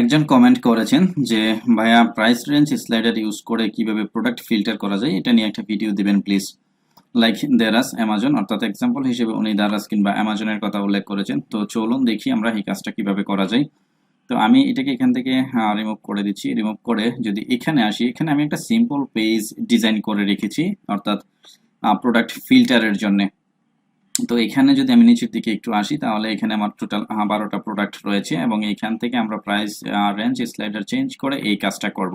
একজন কমেন্ট করেছেন যে ভাইয়া প্রাইস রেঞ্জ স্লাইডার ইউজ করে কিভাবে প্রোডাক্ট ফিল্টার করা যায় এটা নিয়ে একটা ভিডিও দিবেন প্লিজ। লাইক দেরাস অ্যামাজন, অর্থাৎ এক্সাম্পল হিসেবে উনি দারাস কিংবা অ্যামাজনের কথা উল্লেখ করেছেন। তো চলুন দেখি আমরা এই কাজটা কিভাবে করা যায়। তো আমি এটাকে এখান থেকে রিমুভ করে দিচ্ছি। রিমুভ করে যদি এখানে আসি, এখানে আমি একটা সিম্পল পেজ ডিজাইন করে রেখেছি, অর্থাৎ প্রোডাক্ট ফিল্টারের জন্য। তো এখানে যদি আমি নিচের দিকে একটু আসি, তাহলে এখানে আমার টোটাল 12টা প্রোডাক্ট রয়েছে এবং এইখান থেকে আমরা প্রাইস রেঞ্জ স্লাইডার চেঞ্জ করে এই কাজটা করব।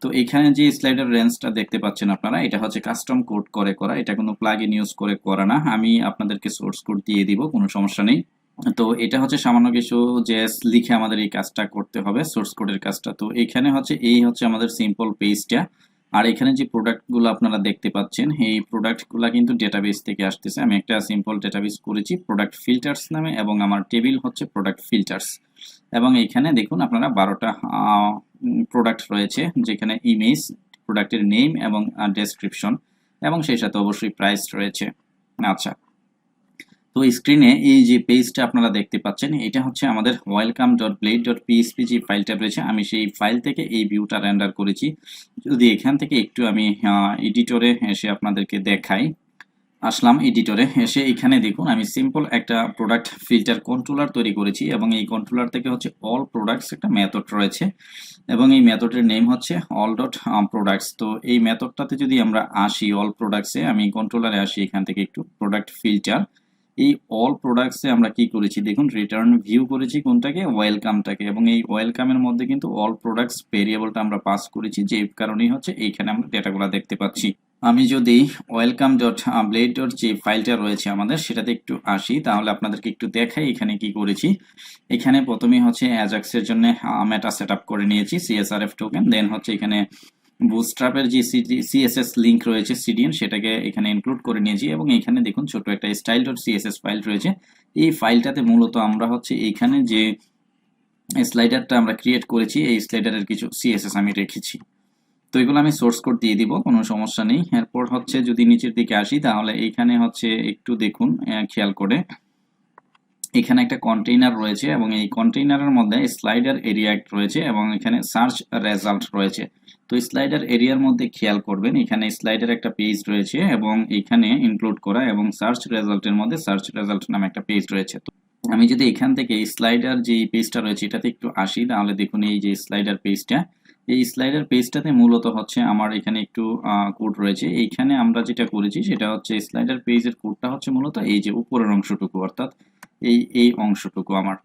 তো এখানে যে স্লাইডার রেঞ্জটা দেখতে পাচ্ছেন আপনারা, এটা হচ্ছে কাস্টম কোড করে করা, এটা কোনো প্লাগইন ইউজ করে করা না। আমি আপনাদেরকে সোর্স কোড দিয়ে দিব, কোনো সমস্যা নেই। তো এটা হচ্ছে সামান্য কিছু জেএস লিখে আমাদের এই কাজটা করতে হবে, সোর্স কোডের কাজটা। তো এখানে হচ্ছে এই হচ্ছে আমাদের সিম্পল পেজটা। আর এখানে যে প্রোডাক্টগুলো আপনারা দেখতে পাচ্ছেন, এই প্রোডাক্টগুলো কিন্তু ডেটাবেস থেকে আসতেছে। আমি একটা সিম্পল ডেটাবেস করেছি প্রোডাক্ট ফিল্টার্স নামে, এবং আমার টেবিল হচ্ছে প্রোডাক্ট ফিল্টার্স। এবং এখানে দেখুন আপনারা 12টা প্রোডাক্ট রয়েছে, যেখানে ইমেজ, প্রোডাক্টের নেম এবং ডেসক্রিপশন, এবং সেই সাথে অবশ্যই প্রাইস রয়েছে। আচ্ছা, তো স্ক্রিনে এই যে পেজটা আপনারা দেখতে পাচ্ছেন, এটা হচ্ছে আমাদের welcome.blade.php যে ফাইলটা রয়েছে। আমি সেই ফাইল থেকে এই ভিউটা রেন্ডার করেছি। যদি এখান থেকে একটু আমি এডিটরে এসে আপনাদেরকে দেখাই, আসলাম এডিটরে এসে, এখানে দেখুন আমি সিম্পল একটা প্রোডাক্ট ফিল্টার কন্ট্রোলার তৈরি করেছি, এবং এই কন্ট্রোলার থেকে হচ্ছে অল প্রোডাক্টস একটা মেথড রয়েছে, এবং এই মেথডের নেম হচ্ছে অল ডট প্রোডাক্টস। তো এই মেথডটাতে যদি আমরা আসি, অল প্রোডাক্টসে আমি কন্ট্রোলারে আসি, এখান থেকে একটু প্রোডাক্ট ফিল্টার, এই অল প্রোডাক্টসে আমরা কি করেছি দেখুন, রিটার্ন ভিউ করেছি কোনটাকে, ওয়েলকামটাকে, এবং এই ওয়েলকামের মধ্যে কিন্তু অল প্রোডাক্টস ভেরিয়েবলটা আমরা পাস করেছি, যে কারণেই হচ্ছে এইখানে আমরা ডেটাগুলো দেখতে পাচ্ছি। আমি যদি ওয়েলকাম ডট ব্লেড ডট যে ফাইলটা রয়েছে আমাদের, সেটাতে একটু আসি, তাহলে আপনাদেরকে একটু দেখাই এখানে কি করেছি। এখানে প্রথমেই হচ্ছে অ্যাজাক্সের জন্য মেটা সেট আপ করে নিয়েছি, সিএসআরএফ টোকেন। দেন হচ্ছে এখানে বুটস্ট্র্যাপের যে সিএসএস লিঙ্ক রয়েছে, সিডিএন, সেটাকে এখানে ইনক্লুড করে নিয়েছি, এবং এখানে দেখুন ছোট একটা স্টাইল ডট সিএসএস ফাইল রয়েছে। এই ফাইলটাতে মূলত আমরা হচ্ছে এইখানে যে স্লাইডারটা আমরা ক্রিয়েট করেছি, এই স্লাইডারের কিছু সিএসএস আমি রেখেছি। তো এগুলো আমি সোর্স কোড দিয়ে দিব, কোনো সমস্যা নেই। এরপর হচ্ছে যদি নিচের দিকে আসি, তাহলে এইখানে হচ্ছে একটু দেখুন খেয়াল করে, এখানে একটা কন্টেইনার রয়েছে, এবং এই কন্টেইনারের মধ্যে স্লাইডার এরিয়া রয়েছে, এবং এখানে সার্চ রেজাল্ট রয়েছে। তো স্লাইডার এরিয়ার মধ্যে খেয়াল করবেন, এখানে স্লাইডার একটা পেজ রয়েছে, এবং এখানে ইনক্লুড করা, এবং সার্চ রেজাল্টের মধ্যে সার্চ রেজাল্ট নামে একটা পেজ রয়েছে। তো আমি যদি এখান থেকে স্লাইডার যে পেজটা রয়েছে এটাতে একটু আসি, তাহলে দেখুন এই যে স্লাইডার পেজটা, এই স্লাইডার পেজটাতে মূলত হচ্ছে আমার এখানে একটু কোড রয়েছে। এইখানে আমরা যেটা করেছি সেটা হচ্ছে, স্লাইডার পেজের কোডটা হচ্ছে মূলত এই যে উপরের অংশটুকু, অর্থাৎ এই অংশটুকু আমার,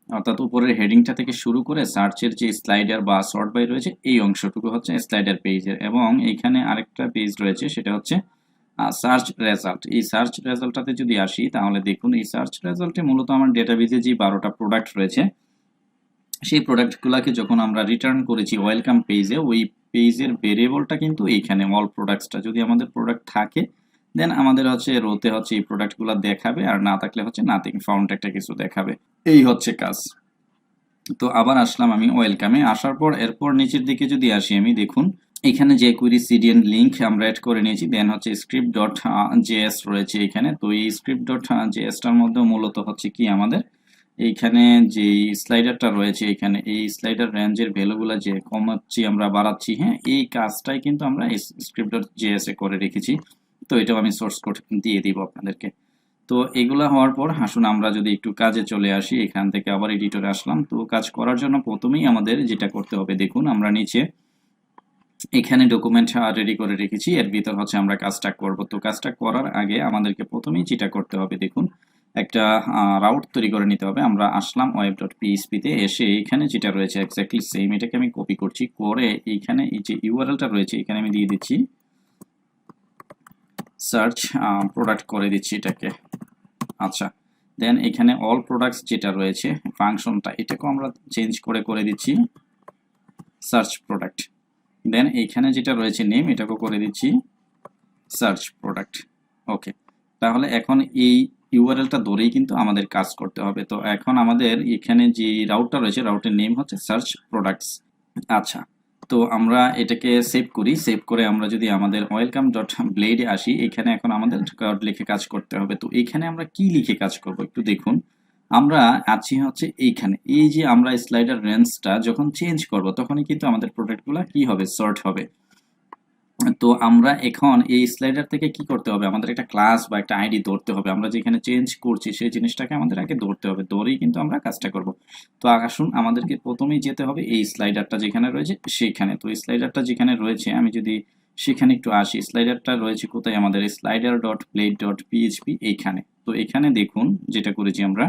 অর্থাৎ উপরের হেডিংটা থেকে শুরু করে সার্চের যে স্লাইডার বা সর্ট বাই রয়েছে, এই অংশটুকু হচ্ছে স্লাইডার পেজের। এবং এইখানে আরেকটা পেজ রয়েছে, সেটা হচ্ছে সার্চ রেজাল্ট। এই সার্চ রেজাল্টটাতে যদি আসি, তাহলে দেখুন এই সার্চ রেজাল্টে মূলত আমার ডেটাবেজে যে 12টা প্রোডাক্ট রয়েছে, সেই প্রোডাক্টগুলোকে যখন আমরা রিটার্ন করেছি ওয়েলকাম পেজে, ওই পেজের ভেরিয়েবলটা কিন্তু এইখানে অল প্রোডাক্টসটা, যদি আমাদের প্রোডাক্ট থাকে দেন আমাদের হচ্ছে রোতে হচ্ছে এই প্রোডাক্টগুলো দেখাবে, আর না থাকলে হচ্ছে নাথিং ফাউন্ড একটা কিছু দেখাবে। এই হচ্ছে কাজ। তো আবার আসলাম আমি ওয়েলকামে, আসার পর এরপর নিচের দিকে যদি আসি, আমি দেখুন এখানে যে কুইরি সিডিএন লিঙ্ক আমরা অ্যাড করে নিয়েছি, দেন হচ্ছে স্ক্রিপ্ট ডট জেএস রয়েছে এখানে। তো এই স্ক্রিপ্ট ডট জেএসটার মধ্যে মূলত হচ্ছে কি আমাদের এইখানে যে স্লাইডারটা রয়েছে, এখানে এই স্লাইডার রেঞ্জের ভ্যালুগুলো যে কমাচ্ছি আমরা বাড়াচ্ছি, হ্যাঁ, এই কাজটাই কিন্তু আমরা স্ক্রিপ্ট ডট জেএস এ করে রেখেছি। তো এটাও আমি সোর্স কোড দিয়ে দিব আপনাদেরকে। তো এগুলা হওয়ার পর আসুন আমরা যদি একটু কাজে চলে আসি, এখান থেকে আবার এডিটরে আসলাম। তো কাজ করার জন্য প্রথমেই আমাদের যেটা করতে হবে, দেখুন আমরা নিচে এখানে ডকুমেন্ট রেডি করে রেখেছি, এর ভিতর হচ্ছে আমরা কাজটা করব। তো কাজটা করার আগে আমাদেরকে প্রথমেই যেটা করতে হবে, দেখুন একটা রাউট তৈরি করে নিতে হবে। আমরা আসলাম ওয়েব ডট পিএইচপি তে, এসে এখানে যেটা রয়েছে এক্স্যাক্টলি সেম, এটাকে আমি কপি করছি, করে এইখানে এই যে ইউআরএলটা রয়েছে এখানে আমি দিয়ে দিচ্ছি সার্চ প্রোডাক্ট করে দিচ্ছি এটাকে। আচ্ছা, দেন এখানে অল প্রোডাক্টস যেটা রয়েছে ফাংশনটা, এটাকেও আমরা চেঞ্জ করে দিচ্ছি সার্চ প্রোডাক্ট। দেন এইখানে যেটা রয়েছে নেম, এটাকেও করে দিচ্ছি সার্চ প্রোডাক্ট। ওকে, তাহলে এখন এই ইউআরএলটা ধরেই কিন্তু আমাদের কাজ করতে হবে। তো এখন আমাদের এখানে যে রাউটটা রয়েছে, রাউটের নেম হচ্ছে সার্চ প্রোডাক্টস। আচ্ছা, তো আমরা এটাকে সেভ করি। সেভ করে আমরা যদি আমাদের ওয়েলকাম ডট ব্লেডে আসি, এখানে এখন আমাদের কোড লিখে কাজ করতে হবে। তো এখানে আমরা কি লিখে কাজ করব একটু দেখুন। আমরা আছি হচ্ছে এইখানে, এই যে আমরা স্লাইডার রেঞ্জটা যখন চেঞ্জ করব তখনই কিন্তু আমাদের প্রোডাক্টগুলো কি হবে, সর্ট হবে। তো আমরা এখন এই স্লাইডার থেকে কি করতে হবে, আমাদের একটা ক্লাস বা একটা আইডি ধরতে হবে। আমরা যেখানে চেঞ্জ করছি সেই জিনিসটাকে আমাদের আগে ধরতে হবে, ধরেই কিন্তু আমরা কাজটা করব। তো আসুন আমাদেরকে প্রথমেই যেতে হবে এই স্লাইডারটা যেখানে রয়েছে সেইখানে। তো এই স্লাইডারটা যেখানে রয়েছে আমি যদি সেখানে একটু আসি, স্লাইডারটা রয়েছে কোথায়, আমাদের slider dot plate dot PHP এইখানে। তো এখানে দেখুন যেটা করেছি আমরা,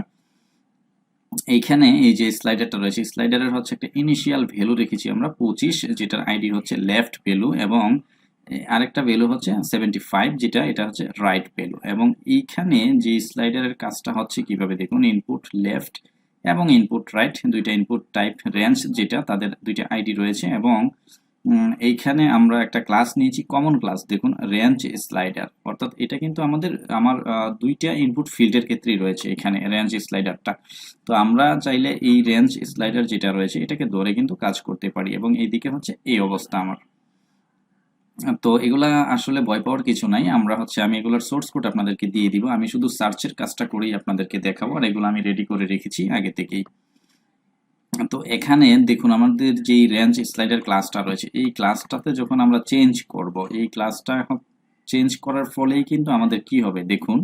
এইখানে এই যে স্লাইডারটা রয়েছে, স্লাইডারের হচ্ছে একটা ইনিশিয়াল ভ্যালু রেখেছি আমরা 25, যেটার আইডি হচ্ছে লেফট ভ্যালু, এবং আরেকটা ভ্যালু হচ্ছে 75, যেটা এটা হচ্ছে রাইট ভ্যালু। এবং এইখানে যে স্লাইডারের কাজটা হচ্ছে কিভাবে দেখুন, ইনপুট লেফট এবং ইনপুট রাইট, দুইটা ইনপুট টাইপ রেঞ্জ, যেটা তাদের দুইটা আইডি রয়েছে। এবং এইখানে আমরা একটা ক্লাস নিয়েছি, কমন ক্লাস, দেখুন রেঞ্জ স্লাইডার, অর্থাৎ এটা কিন্তু আমার দুইটা ইনপুট ফিল্ডের ক্ষেত্রেই রয়েছে এখানে রেঞ্জ স্লাইডারটা। তো আমরা চাইলে এই রেঞ্জ স্লাইডার যেটা রয়েছে এটাকে ধরে কিন্তু কাজ করতে পারি, এবং এইদিকে হচ্ছে এই অবস্থা আমার। তো এগুলা আসলে ভয় পাওয়ার কিছু নাই, আমি এগুলোর সোর্স কোড আপনাদেরকে দিয়ে দিব, আমি শুধু সার্চের কাজটা করেই আপনাদেরকে দেখাবো, আর এগুলো আমি রেডি করে রেখেছি আগে থেকেই। তো এখানে দেখুন আমাদের যেই রেঞ্জ স্লাইডার ক্লাসটা রয়েছে, এই ক্লাসটাতে যখন আমরা চেঞ্জ করব, এই ক্লাসটা চেঞ্জ করার ফলেই কিন্তু আমাদের কি হবে দেখুন,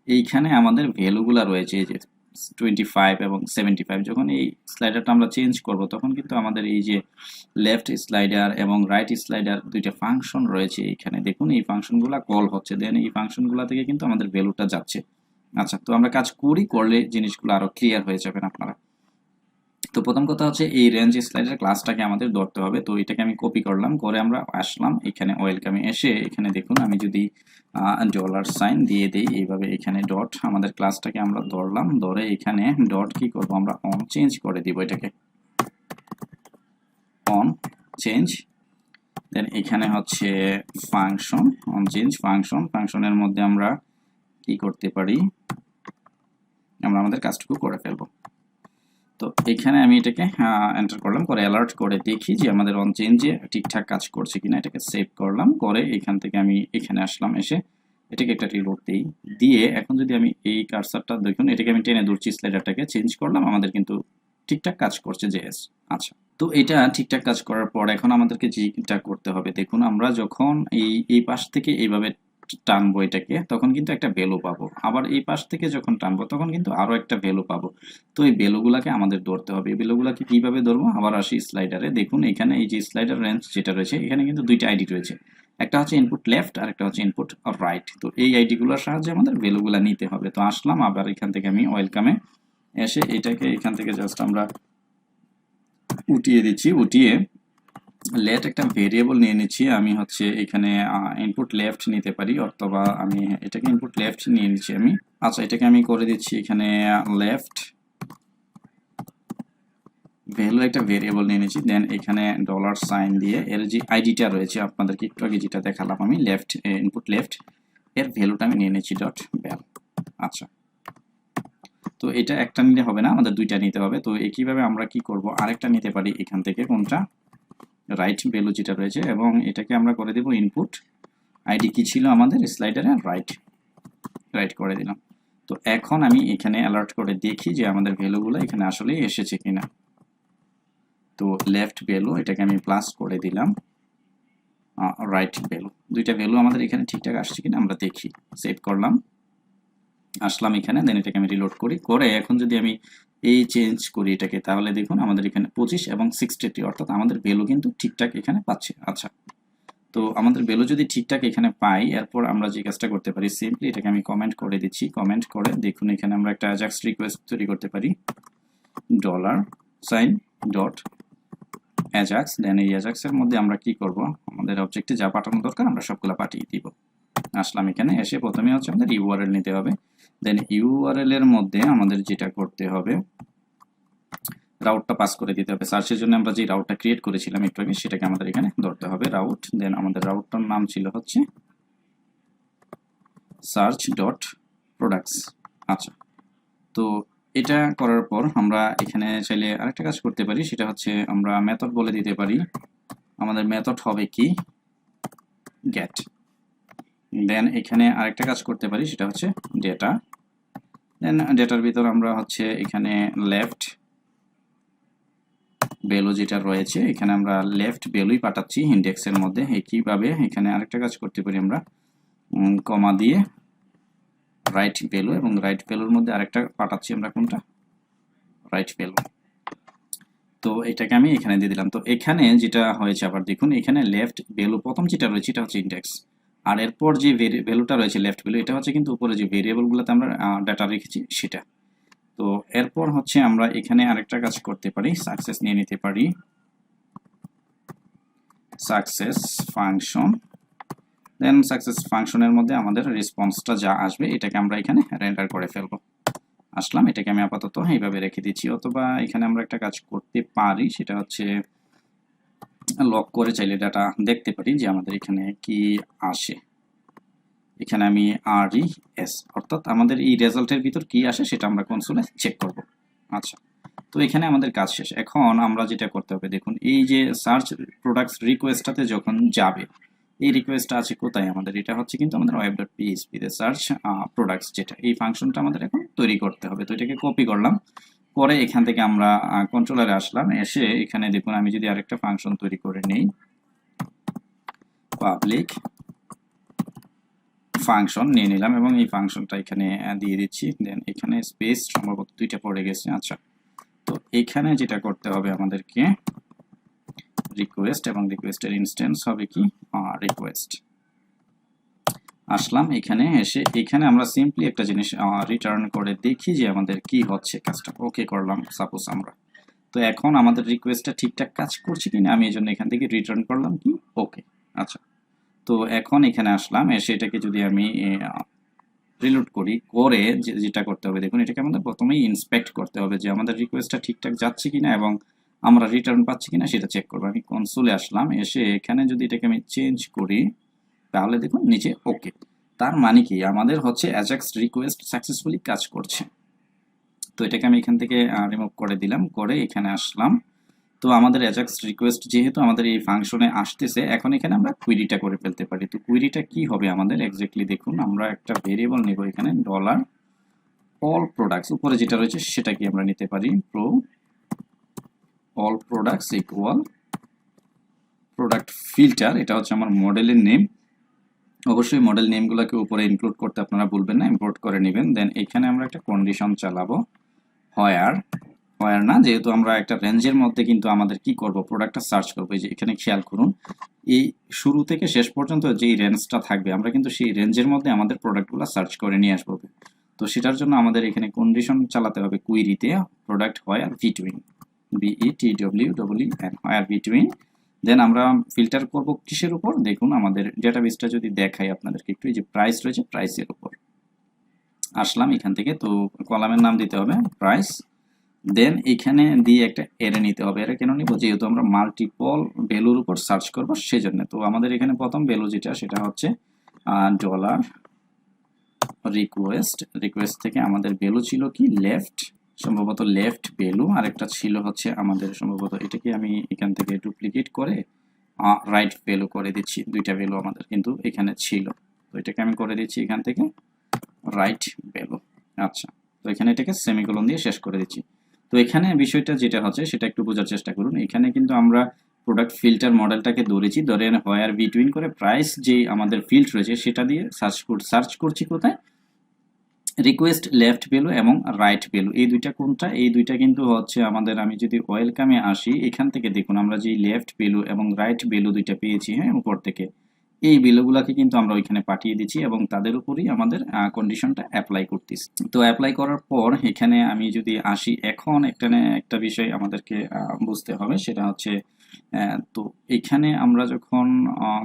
এইখানে আমাদের ভ্যালুগুলা রয়েছে, এই যে 25 এবং 75, যখন এই স্লাইডারটা আমরা চেঞ্জ করব তখন কিন্তু আমাদের এই যে লেফট স্লাইডার এবং রাইট স্লাইডার দুইটা ফাংশন রয়েছে এইখানে, দেখুন এই ফাংশনগুলা কল হচ্ছে, দেন এই ফাংশনগুলা থেকে কিন্তু আমাদের ভ্যালুটা যাচ্ছে। আচ্ছা, তো আমরা কাজ করলে জিনিসগুলো আরো ক্লিয়ার হয়ে যাবেন আপনারা। তো প্রথম কথা হচ্ছে এই রেঞ্জ স্লাইডার ক্লাসটাকে আমাদের ধরতে হবে। তো এটাকে আমি কপি করলাম, করে আমরা আসলাম এখানে ওয়েলকামে, এসে এখানে দেখুন আমি যদি ডলার সাইন দিয়ে দেই এইভাবে, এখানে ডট, আমাদের ক্লাসটাকে আমরা ধরলাম, ধরে এখানে ডট কি করব, আমরা অন চেঞ্জ করে দিব, এটাকে অন চেঞ্জ। দেন এখানে হচ্ছে ফাংশন, অন চেঞ্জ ফাংশন, ফাংশনের মধ্যে আমরা কি করতে পারি, আমরা আমাদের কাজটুকু করে ফেলবো। তো এখানে আমি এটাকে এন্টার করলাম, করে অ্যালার্ট করে দেখি যে আমাদের অন চেঞ্জে ঠিকঠাক কাজ করছে কিনা, এটাকে সেভ করলাম, করে এখান থেকে আমি এখানে আসলাম, এসে এটাকে একটা রিলোড দিই, দিয়ে এখন যদি আমি এই কার্সারটা দেখুন, এটাকে আমি টেনে ধরছি, স্লাইডারটাকে চেঞ্জ করলাম, আমাদের কিন্তু ঠিকঠাক কাজ করছে জেএস। আচ্ছা, তো এটা ঠিকঠাক কাজ করার পর এখন আমাদেরকে যেটা করতে হবে দেখুন, আমরা যখন এই পাশ থেকে এইভাবে টানবো এটাকে, তখন কিন্তু একটা ভ্যালু পাবো, আবার এই পাশ থেকে যখন টানবো তখন কিন্তু আরো একটা ভ্যালু পাবো। তো এই ভ্যালুগুলাকে আমাদের ধরতে হবে, এই ভ্যালুগুলাকে কিভাবে ধরবো, আবার আসি স্লাইডারে, দেখুন এখানে এই যে স্লাইডার রেঞ্জ যেটা রয়েছে এখানে কিন্তু দুইটা আইডি রয়েছে, একটা হচ্ছে ইনপুট লেফট আর একটা হচ্ছে ইনপুট রাইট। তো এই আইডি গুলোর সাহায্যে আমাদের ভ্যালুগুলা নিতে হবে। তো আসলাম, আবার এখান থেকে আমি ওয়েলকামে এসে এটাকে এখান থেকে জাস্ট আমরা উঠিয়ে দিচ্ছি, উঠিয়ে লেট একটা ভেরিয়েবল নিয়ে নিচ্ছি, আমি হচ্ছে এখানে ইনপুট লেফট নিতে পারি, অথবা আমি এটাকে ইনপুট লেফট নিয়ে নিচ্ছি আমি। আচ্ছা, এটাকে আমি করে দিচ্ছি এখানে লেফট ভ্যালু, একটা ভেরিয়েবল নিয়ে নিচ্ছি, দেন এখানে ডলার সাইন দিয়ে এর যে আইডিটা রয়েছে আপনাদেরকে একটু আগে যেটা দেখালাম আমি, লেফট ইনপুট লেফট, এর ভ্যালুটা আমি নিয়ে নিচ্ছি ডট ভ্যাল। আচ্ছা, তো এটা একটা নিলে হবে না, আমাদের দুইটা নিতে হবে। তো একইভাবে আমরা কি করব, আরেকটা নিতে পারি এখান থেকে, কোনটা, রাইট ভ্যালু যেটা রয়েছে, এবং এটাকে আমরা করে দেব ইনপুট আইডি কি ছিল আমাদের স্লাইডারে, রাইট, রাইট করে দিলাম। তো এখন আমি এখানে অ্যালার্ট করে দেখি যে আমাদের ভ্যালুগুলো এখানে আসলে এসেছে কিনা। তো লেফট ভ্যালু এটাকে আমি প্লাস করে দিলাম, রাইট ভ্যালু, দুইটা ভ্যালু আমাদের এখানে ঠিকঠাক আসছে কিনা আমরা দেখি, সেভ করলাম, আসলাম এখানে, দেন এটাকে আমি রিলোড করি, করে এখন যদি আমি এই চেঞ্জ করি এটাকে, তাহলে দেখুন আমাদের এখানে 25 এবং 63, অর্থাৎ আমাদের ভ্যালু কিন্তু ঠিকঠাক এখানে পাচ্ছে। আচ্ছা, তো আমাদের ভ্যালু যদি ঠিকঠাক এখানে পাই, এরপর আমরা যে কাজটা করতে পারি, সিম্পলি এটাকে আমি কমেন্ট করে দিচ্ছি, কমেন্ট করে দেখুন এখানে আমরা একটা অ্যাজাক্স রিকোয়েস্ট তৈরি করতে পারি, ডলার সাইন ডট অ্যাজাক্স, দেন এই অ্যাজাক্সের মধ্যে আমরা কি করব, আমাদের অবজেক্টে যা পাঠানো দরকার আমরা সবগুলো পাঠিয়ে দিব। আসলাম এখানে, এসে প্রথমে হচ্ছে আমাদের ইউআরএল নিতে হবে, দেন ইউআরএল এর মধ্যে আমাদের যেটা করতে হবে, রাউটটা পাস করে দিতে হবে। সার্চের জন্য আমরা যে রাউটটা ক্রিয়েট করেছিলাম একটু আগে, সেটাকে আমাদের এখানে ধরতে হবে, রাউট, দেন আমাদের রাউটটার নাম ছিল হচ্ছে সার্চ ডট প্রোডাক্টস। আচ্ছা, তো এটা করার পর আমরা এখানে চাইলে আরেকটা কাজ করতে পারি, সেটা হচ্ছে আমরা মেথড বলে দিতে পারি, আমাদের মেথড হবে কি, গেট, দেন এখানে আরেকটা কাজ করতে পারি, সেটা হচ্ছে ডেটা দেন ডেটার ভিতর আমরা হচ্ছে এখানে লেফট ভ্যালু যেটা রয়েছে এখানে আমরা লেফট ভ্যালুই পাঠাচ্ছি ইন্ডেক্সের মধ্যে। একইভাবে এখানে আরেকটা কাজ করতে পারি আমরা, কমা দিয়ে রাইট ভ্যালু, এবং রাইট ভ্যালুর মধ্যে আরেকটা পাঠাচ্ছি আমরা, কোনটা, রাইট ভ্যালু। তো এটাকে আমি এখানে দিয়ে দিলাম। তো এখানে যেটা হয়েছে আবার দেখুন, এখানে লেফট ভ্যালু প্রথম যেটা রয়েছে এটা হচ্ছে ইন্ডেক্স, আর এরপর যে ভ্যালুটা রয়েছে লেফট ভ্যালু এটা হচ্ছে কিন্তু উপরে যে ভেরিয়েবলগুলোতে আমরা ডাটা রেখেছি সেটা। তো এরপর হচ্ছে আমরা এখানে আরেকটা কাজ করতে পারি, সাকসেস নিয়ে নিতে পারি, সাকসেস ফাংশন। দেন সাকসেস ফাংশনের মধ্যে আমাদের রেসপন্সটা যা আসবে এটাকে আমরা এখানে রেন্ডার করে ফেলবো। আসলাম, এটাকে আমি আপাতত এইভাবে রেখে দিচ্ছি। অথবা এখানে আমরা একটা কাজ করতে পারি, সেটা হচ্ছে লক করে চাইলে ডাটা দেখতে পারি যে আমাদের এখানে কি আসে। এখানে আমি RES অর্থাৎ আমাদের এই রেজাল্টের ভিতর কি আসে সেটা আমরা কনসোলে চেক করব। আচ্ছা, তো এখানে আমাদের কাজ শেষ। এখন আমরা যেটা করতে হবে দেখুন, এই যে সার্চ প্রোডাক্টস রিকোয়েস্টটাতে যখন যাবে, এই রিকোয়েস্টটা আছে কোথায় আমাদের, এটা হচ্ছে কিন্তু আমাদের web.php তে সার্চ প্রোডাক্টস, যেটা এই ফাংশনটা আমাদের এখন তৈরি করতে হবে। তো এটাকে কপি করলাম, করে এখান থেকে আমরা কন্ট্রোলারে আসলাম, এসে এখানে দেখুন আমি যদি আরেকটা ফাংশন তৈরি করে নেই, পাবলিক ফাংশন নিয়ে নিলাম এবং এই ফাংশনটা এখানে দিয়ে দিচ্ছি। দেন এখানে স্পেস সম্ভবত দুইটা পড়ে গেছে। আচ্ছা, তো এখানে যেটা করতে হবে আমাদেরকে, রিকোয়েস্ট, এবং রিকোয়েস্টের ইনস্ট্যান্স হবে কি, রিকোয়েস্ট। আসলাম, এখানে এসে এখানে আমরা সিম্পলি একটা জিনিস রিটার্ন করে দেখি যে আমাদের কি হচ্ছে কাজটা। ওকে করলাম সাপোজ আমরা। তো এখন আমাদের রিকোয়েস্টটা ঠিকঠাক কাজ করছে কিনা আমি এই জন্য এখান থেকে রিটার্ন করলাম কি, ওকে। আচ্ছা, তো এখন এখানে আসলাম, এসে এটাকে যদি আমি রিলোড করি, করে যেটা করতে হবে দেখুন, এটাকে আমাদের প্রথমেই ইন্সপেক্ট করতে হবে যে আমাদের রিকোয়েস্টটা ঠিকঠাক যাচ্ছে কিনা এবং আমরা রিটার্ন পাচ্ছি কিনা সেটা চেক করবো। আমি কনসোলে আসলাম, এসে এখানে যদি এটাকে আমি চেঞ্জ করি তাহলে দেখুন নিচে ওকে। তার মানে কি আমাদের হচ্ছে অ্যাজাক্স রিকোয়েস্ট সাকসেসফুলি কাজ করছে। তো এটাকে আমি এখান থেকে রিমুভ করে দিলাম, করে এখানে আসলাম। তো আমাদের অ্যাজাক্স রিকোয়েস্ট যেহেতু আমাদের এই ফাংশনে আসতেছে, এখন এখানে আমরা কুইরিটা করে ফেলতে পারি। তো কুইরিটা কি হবে আমাদের এক্স্যাক্টলি দেখুন, আমরা একটা ভেরিয়েবল নেব এখানে, ডলার অল প্রোডাক্টস, উপরে যেটা রয়েছে সেটা কি আমরা নিতে পারি, all products equal product filter, এটা হচ্ছে আমার মডেলের নেম। অবশ্যই মডেল নেমগুলোকে উপরে ইনক্লুড করতে আপনারা ভুলবেন না, ইম্পোর্ট করে নেবেন। দেন এখানে আমরা একটা কন্ডিশন চালাবো, হোয়ার না, যেহেতু আমরা একটা রেঞ্জের মধ্যে কিন্তু আমাদের কি করব, প্রোডাক্টটা সার্চ করবো। এই যে এখানে খেয়াল করুন, এই শুরু থেকে শেষ পর্যন্ত যেই রেঞ্জটা থাকবে আমরা কিন্তু সেই রেঞ্জের মধ্যে আমাদের প্রোডাক্টগুলো সার্চ করে নিয়ে আসবো। তো সেটার জন্য আমাদের এখানে কন্ডিশন চালাতে হবে কুইরিতে, প্রোডাক্ট হোয়ার বিটুইন, BETWEEN, হোয়ার বিটুইন। দেন আমরা ফিল্টার করব কিসের উপর, দেখুন আমাদের ডেটাবেসটা যদি দেখাই আপনাদেরকে একটু, এই যে প্রাইস রয়েছে প্রাইসের উপর। আসলাম এখান থেকে, তো কলামের নাম দিতে হবে প্রাইস। দেন এখানে দিয়ে একটা এরে নিতে হবে। এরে কেন নিব, যেহেতু আমরা মাল্টিপল ভ্যালুর উপর সার্চ করব সেজন্য। তো আমাদের এখানে প্রথম ভ্যালু যেটা সেটা হচ্ছে ডলার রিকোয়েস্ট থেকে আমাদের ভ্যালু ছিল কি, লেফট, সম্ভবত লেফট ভ্যালু। আরেকটা ছিল হচ্ছে আমাদের সম্ভবত, এটাকে আমি এখান থেকে ডুপ্লিকেট করে রাইট ভ্যালু করে দিচ্ছি। দুইটা ভ্যালু আমাদের কিন্তু এখানে ছিল, তো এটাকে আমি করে দিচ্ছি এখান থেকে রাইট ভ্যালু। আচ্ছা, তো এখানে এটাকে সেমিকোলন দিয়ে শেষ করে দিচ্ছি। তো এখানে বিষয়টা যেটা হচ্ছে সেটা একটু বোঝার চেষ্টা করুন। এখানে কিন্তু আমরা প্রোডাক্ট ফিল্টার মডেলটাকে ধরেছি, ধরে হোয়ার বিটুইন করে প্রাইস যে আমাদের ফিল্ড রয়েছে সেটা দিয়ে সার্চ করছি কোথায়, রিকোয়েস্ট লেফট ভ্যালু এবং রাইট ভ্যালু, এই দুইটা কোনটা, এই দুইটা কিন্তু হচ্ছে আমাদের, আমি যদি ওয়েলকামে আসি এখান থেকে দেখুন আমরা যে লেফট ভ্যালু এবং রাইট ভ্যালু দুইটা পেয়েছি, হ্যাঁ, উপর থেকে এই ভ্যালুগুলোকে কিন্তু আমরা ওইখানে পাঠিয়ে দিচ্ছি এবং তাদের উপরই আমাদের কন্ডিশনটা অ্যাপ্লাই করতেছি। তো অ্যাপ্লাই করার পর এখানে আমি যদি আসি, এখন একটা বিষয় আমাদেরকে বুঝতে হবে, সেটা হচ্ছে তো এখানে আমরা যখন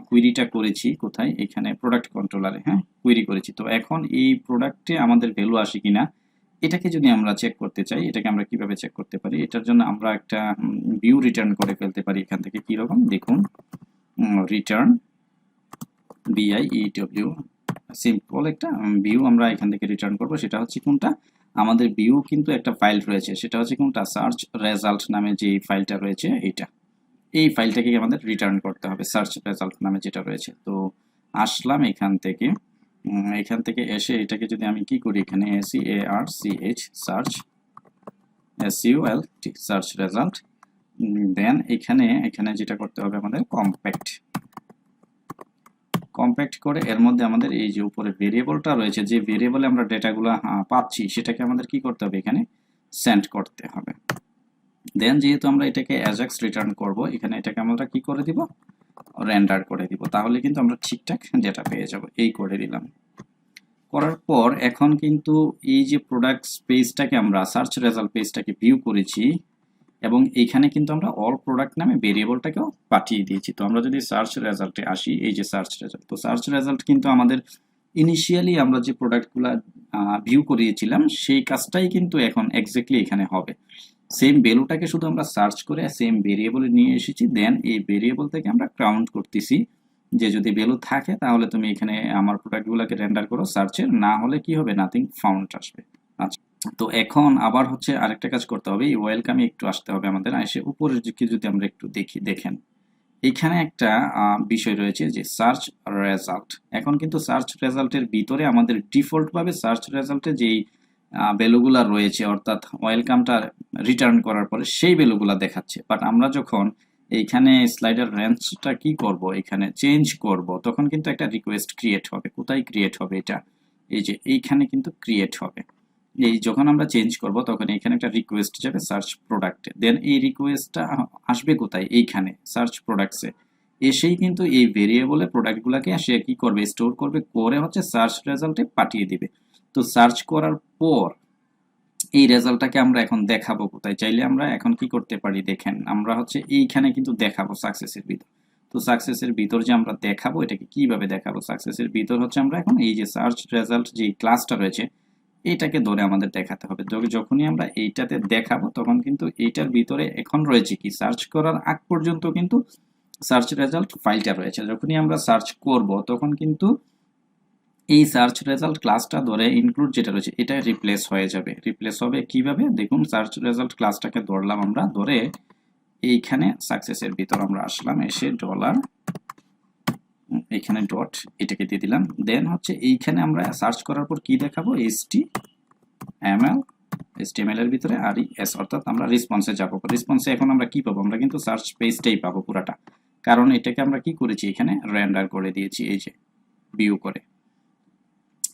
কুইরিটা করেছি কোথায়, এখানে প্রোডাক্ট কন্ট্রোলারে, হ্যাঁ, কুইরি করেছি। তো এখন এই প্রোডাক্টে আমাদের ভ্যালু আসে কিনা এটাকে যদি আমরা চেক করতে চাই, এটাকে আমরা কিভাবে চেক করতে পারি, এটার জন্য আমরা একটা ভিউ রিটার্ন করে ফেলতে পারি এখান থেকে। কিরকম দেখুন, রিটার্ন BIEW, সিম্পল একটা ভিউ আমরা এখান থেকে রিটার্ন করব। সেটা হচ্ছে কোনটা, আমাদের ভিউ কিন্তু একটা ফাইল রয়েছে, সেটা হচ্ছে কোনটা, সার্চ রেজাল্ট নামে যে ফাইলটা রয়েছে এইটা, এই ফাইলটাকে আমাদের রিটার্ন করতে হবে, সার্চ রেজাল্ট নামে যেটা রয়েছে। তো আসলাম এখান থেকে, এখান থেকে এসে এটাকে যদি আমি কি করি, এখানে SEARCH search SULT search result, then এখানে যেটা করতে হবে আমাদের কম্প্যাক্ট করে এর মধ্যে আমাদের এই যে উপরে ভেরিয়েবলটা রয়েছে, যে ভেরিয়েবলে আমরা ডেটাগুলো পাচ্ছি সেটাকে আমাদের কি করতে হবে, এখানে সেন্ড করতে হবে। দেন যেহেতু আমরা এটাকে অ্যাজাক্স রিটার্ন করব, এখানে এটাকে আমরা কি করে দিব, রেন্ডার করে দিব, তাহলে কিন্তু আমরা ঠিকঠাক ডেটা পেয়ে যাব। এই করে দিলাম। করার পর এখন কিন্তু এই যে প্রোডাক্ট পেজটাকে আমরা সার্চ রেজাল্ট পেজটাকে ভিউ করেছি এবং এইখানে কিন্তু আমরা অল প্রোডাক্ট নামে ভেরিয়েবলটাকেও পাঠিয়ে দিয়েছি। তো আমরা যদি সার্চ রেজাল্টে আসি, এই যে সার্চ রেজাল্ট, তো সার্চ রেজাল্ট কিন্তু আমাদের ইনিশিয়ালি আমরা যে প্রোডাক্টগুলো ভিউ করিয়েছিলাম সেই কাজটাই কিন্তু এখন এক্স্যাক্টলি এখানে হবে। সেম ভ্যালুটাকে শুধু আমরা সার্চ করে সেম ভেরিয়েবলে নিয়ে এসেছি, দেন এই ভেরিয়েবল থেকে আমরা কাউন্ট করতেছি যে যদি ভ্যালু থাকে তাহলে তুমি এখানে আমার প্রোডাক্টগুলোকে রেন্ডার করো সার্চের, না হলে কি হবে, নাথিং ফাউন্ড আসবে। আচ্ছা, তো এখন আবার হচ্ছে আরেকটা কাজ করতে হবে, এই ওয়েলকামে একটু আসতে হবে আমাদের। এসে উপরের দিকে যদি আমরা একটু দেখেন এখানে একটা বিষয় রয়েছে যে সার্চ রেজাল্ট। এখন কিন্তু সার্চ রেজাল্টের ভিতরে আমাদের ডিফল্ট ভাবে সার্চ রেজাল্টে যেই ভ্যালুগুলা রয়েছে, অর্থাৎ ওয়েলকামটা রিটার্ন করার পরে সেই ভ্যালুগুলা দেখাচ্ছে। বাট আমরা যখন এইখানে স্লাইডার রেঞ্জটা কি করব, এখানে চেঞ্জ করব, তখন কিন্তু একটা রিকোয়েস্ট ক্রিয়েট হবে। কোথায় ক্রিয়েট হবে এটা, এই যে এইখানে কিন্তু ক্রিয়েট হবে। এই যখন আমরা চেঞ্জ করব তখন এখানে একটা রিকোয়েস্ট যাবে সার্চ প্রোডাক্টে, দেন এই রিকোয়েস্টটা আসবে কোথায়, এইখানে সার্চ প্রোডাক্টসে এসেই কিন্তু এই ভেরিয়েবলে প্রোডাক্টগুলোকে সে কি করবে, স্টোর করবে, করে হচ্ছে সার্চ রেজাল্টে পাঠিয়ে দিবে। তো সার্চ করার পর এই রেজাল্টটাকে আমরা এখন দেখাবো কোথায়, চাইলে আমরা এখন কি করতে পারি দেখেন, আমরা হচ্ছে এইখানে কিন্তু দেখাবো সাকসেসের ভিতর। তো সাকসেসের ভিতর যে আমরা দেখাবো, এটাকে কিভাবে দেখাবো, সাকসেসের ভিতর হচ্ছে আমরা এখন এই যে সার্চ রেজাল্ট যে ক্লাসটা রয়েছে এটাকে ধরে আমাদের দেখাতে হবে। যখনই আমরা এইটাতে দেখাবো তখন কিন্তু এইটার ভিতরে এখন রয়েছে কি, সার্চ করার আগ পর্যন্ত কিন্তু সার্চ রেজাল্ট ফাইলটা রয়েছে। যখনই আমরা সার্চ করব তখন কিন্তু এই সার্চ রেজাল্ট ক্লাসটা ধরে ইনক্লুড যেটা রয়েছে এটা রিপ্লেস হয়ে যাবে। রিপ্লেস হবে কিভাবে দেখুন, সার্চ রেজাল্ট ক্লাসটাকে ধরলাম আমরা, ধরে এইখানে সাকসেসের ভিতর আমরা আসলাম, এসে ডলার এখানে ডট এটাকে দিয়ে দিলাম। দেন হচ্ছে এইখানে আমরা সার্চ করার পর কি দেখাবো, HTML এর ভিতরে RES, অর্থাৎ আমরা রেসপন্সে যাব। রেসপন্সে এখন আমরা কি পাবো, আমরা কিন্তু সার্চ পেজটাই পাবো পুরাটা, কারণ এটাকে আমরা কি করেছি, এখানে রেন্ডার করে দিয়েছি এই যে ভিউ করে।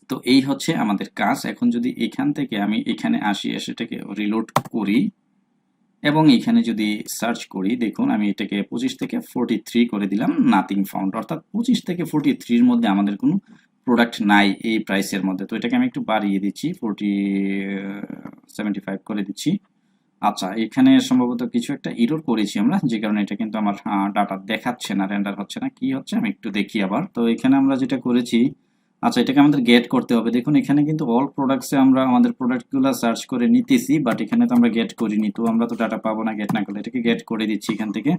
তো এই হচ্ছে আমাদের কাজ। এখন যদি এখান থেকে আমি এখানে আসি, এটাকে রিলোড করি এবং এখানে যদি সার্চ করি, দেখুন আমি এটাকে 25 থেকে 43 করে দিলাম, নাথিং ফাউন্ড, অর্থাৎ 25 থেকে 43 এর মধ্যে আমাদের কোনো প্রোডাক্ট নাই এই প্রাইসের মধ্যে। তো এটাকে আমি একটু বাড়িয়ে দিচ্ছি, 75 করে দিচ্ছি। আচ্ছা, এখানে সম্ভবত কিছু একটা এরর করেছি আমরা, যে কারণে এটা কিন্তু আমার ডাটা দেখাচ্ছে না, রেন্ডার হচ্ছে না। কি হচ্ছে আমি একটু দেখি আবার। তো এখানে আমরা যেটা করেছি, আচ্ছা এটাকে আমাদের গেট করতে হবে। দেখুন এখানে কিন্তু অল প্রোডাক্টসে আমরা আমাদের প্রোডাক্টগুলো সার্চ করে নিতেছি, বাট এখানে তো আমরা গেট করিনি, তো আমরা তো ডাটা পাবো না গেট না করলে। এটাকে গেট করে দিচ্ছি এখান থেকে।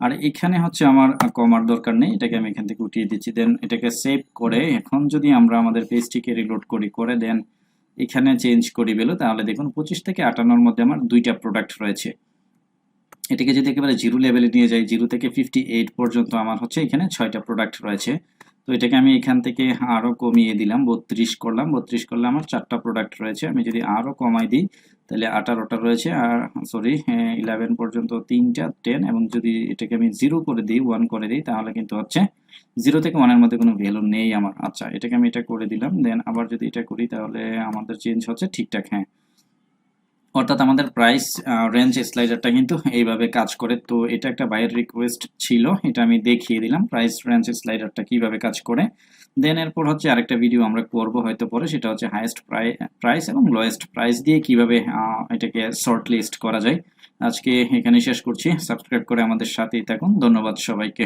আর এখানে হচ্ছে আমার কমার দরকার নেই, এটাকে আমি এখান থেকে উঠিয়ে দিচ্ছি। দেন এটাকে সেভ করে এখন যদি আমরা আমাদের পেজটিকে রিলোড করে দেন এখানে চেঞ্জ করি ভ্যালু, তাহলে দেখুন 25 থেকে 58 এর মধ্যে আমার দুইটা প্রোডাক্ট রয়েছে। এটাকে যদি একেবারে জিরো লেভেলে নিয়ে যাই, 0 থেকে 58 পর্যন্ত আমার হচ্ছে এখানে 6টা প্রোডাক্ট রয়েছে। তো এটাকে আমি এখান থেকে আরো কমিয়ে দিলাম, 32 করলাম। 32 করলে আমার 4টা প্রোডাক্ট রয়েছে। আমি যদি আরো কমাই দিই তাহলে 18টা রয়েছে, আর সরি 11 পর্যন্ত 3টা 10, এবং যদি এটাকে আমি 0 করে দিই, 1 করে দিই, তাহলে কিন্তু হচ্ছে 0 থেকে 1 এর মধ্যে কোনো ভ্যালু নেই আমার। আচ্ছা, এটাকে আমি এটা করে দিলাম। দেন আবার যদি এটা করি তাহলে আমাদের চেঞ্জ হচ্ছে ঠিকঠাক। হ্যাঁ, অর্থাৎ আমাদের প্রাইস রেঞ্জ স্লাইডারটা কিন্তু এইভাবে কাজ করে। তো এটা একটা বাইরের রিকোয়েস্ট ছিল, এটা আমি দেখিয়ে দিলাম প্রাইস রেঞ্জ স্লাইডারটা কিভাবে কাজ করে। দেন এরপর হচ্ছে আরেকটা ভিডিও আমরা করব হয়তো পরে, সেটা হচ্ছে হাইয়েস্ট প্রাইস এবং লোয়েস্ট প্রাইস দিয়ে কিভাবে এটাকে শর্ট লিস্ট করা যায়। আজকে এখানে শেষ করছি। সাবস্ক্রাইব করে আমাদের সাথেই থাকুন। ধন্যবাদ সবাইকে।